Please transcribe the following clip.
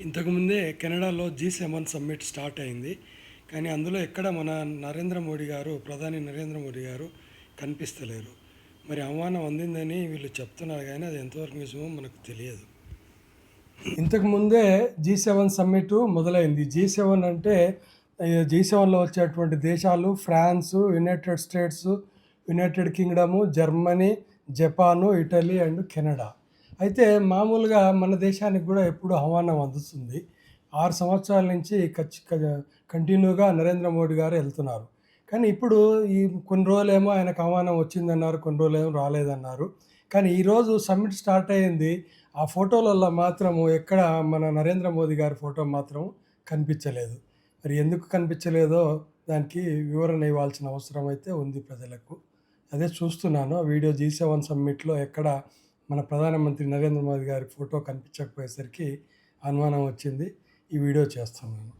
ఇంతకుముందే కెనడాలో G7 summit start అయింది. కానీ అందులో ఎక్కడ మన ప్రధాని నరేంద్ర మోడీ గారు కనిపిస్తలేరు. మరి ఆహ్వానం అందిందని వీళ్ళు చెప్తున్నారు కానీ అది ఎంతవరకు నిజమో మనకు తెలియదు. ఇంతకుముందే G7 సమ్మిట్ మొదలైంది. G7 అంటే G7లో వచ్చేటువంటి దేశాలు France, United States, United Kingdom, Germany, Japan, Italy and Canada. అయితే మామూలుగా మన దేశానికి కూడా ఎప్పుడు ఆహ్వానం అందుతుంది. 6 సంవత్సరాల నుంచి కంటిన్యూగా నరేంద్ర మోడీ గారు వెళ్తున్నారు. కానీ ఇప్పుడు ఈ కొన్ని రోజులేమో ఆయనకు ఆహ్వానం వచ్చిందన్నారు, కొన్ని రోజులేమో రాలేదన్నారు. కానీ ఈరోజు సమ్మిట్ స్టార్ట్ అయ్యింది. ఆ ఫోటోలలో మాత్రము ఎక్కడ మన నరేంద్ర మోదీ గారి ఫోటో మాత్రం కనిపించలేదు. మరి ఎందుకు కనిపించలేదో దానికి వివరణ ఇవ్వాల్సిన అవసరం అయితే ఉంది ప్రజలకు. అదే చూస్తున్నాను ఆ వీడియో. G7 సమ్మిట్లో ఎక్కడ మన ప్రధానమంత్రి నరేంద్ర మోదీ గారి ఫోటో కనిపించకపోయేసరికి అనుమానం వచ్చింది. ఈ వీడియో చేస్తున్నాను.